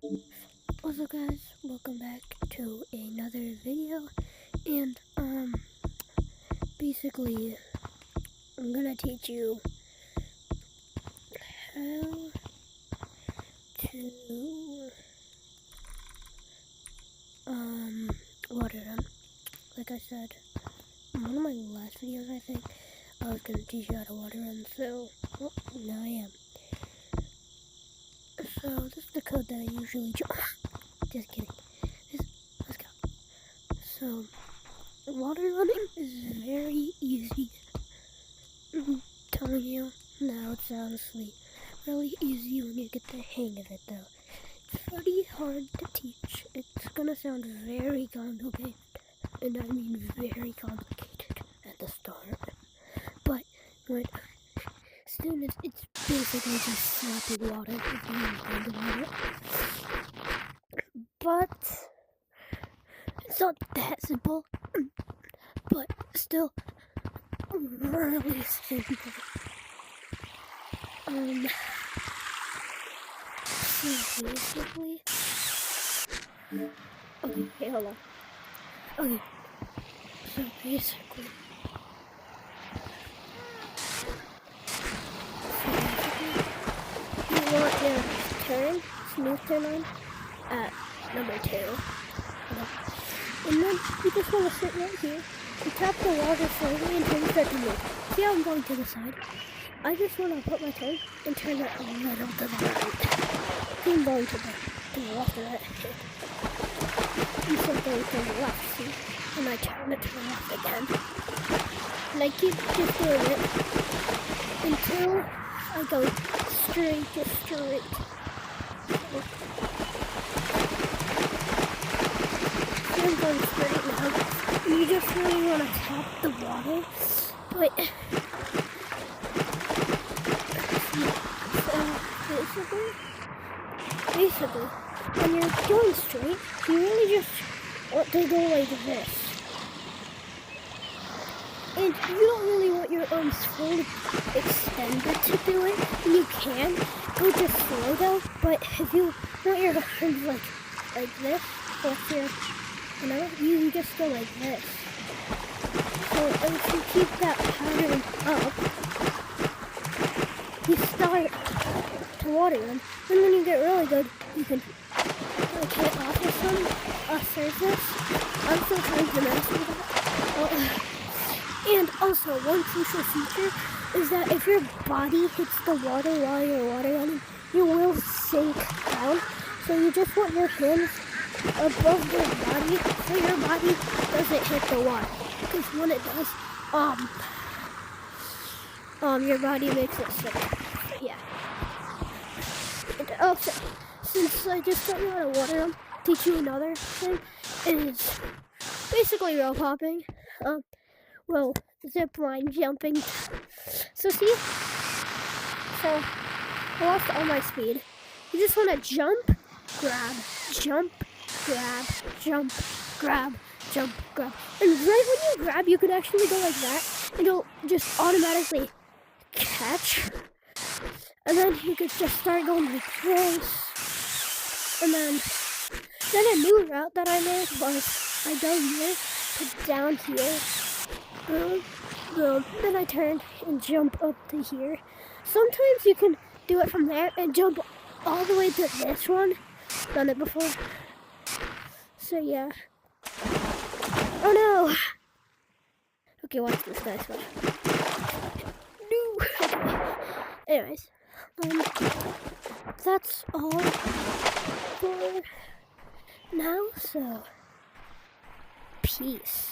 What's up guys, welcome back to another video, and basically I'm gonna teach you how to water them. Like I said in one of my last videos, I think I was gonna teach you how to water them, so well, now I am. So this is the code that I usually just kidding. Let's go. So water running is very easy. I'm telling you, now it's honestly really easy when you get the hang of it though. It's pretty hard to teach. It's gonna sound very complicated, and I mean very complicated at the start. But when soon it's basically just slapping water if you want to think about it. But it's not that simple, but still really simple. So basically, okay, hold on. Okay, so basically, you want your smooth turn on at number 2. And then you just want to sit right here and tap the water slowly until you start to move. See how I'm going to the side? I just want to put my turn and turn it a little to the right. I'm going to the left or right. I'm going to the left, see? And I turn it to the left again. And I keep just doing it until I go straight. I'm going straight now. You just really want to tap the water, but basically, when you're going straight, you really just want to go like this. And you don't really want your arms fully extended to do it. You can go just slow though, but if you want your arms like this, you just go like this. So if you keep that pattern up, you start to water them, and when you get really good, you can hit off of a surface. I'm still trying to master that. And also, one crucial feature is that if your body hits the water while you're water running, you will sink down. So you just want your hands above your body so your body doesn't hit the water. Because when it does, your body makes it sink. Yeah. And also, since I just taught you how to water them, teach you another thing is basically rope hopping. Well, zip line jumping. So see? So I lost all my speed. You just want to jump, grab, jump, grab, jump, grab, jump, grab. And right when you grab, you can actually go like that, and it'll just automatically catch. And then you could just start going like this. And then a new route that I made was I go here to down here. Boom, boom. Then I turn and jump up to here. Sometimes you can do it from there and jump all the way to this one. Done it before. So yeah. Oh no! Okay, watch this guys. No! Anyways, that's all for now, so peace.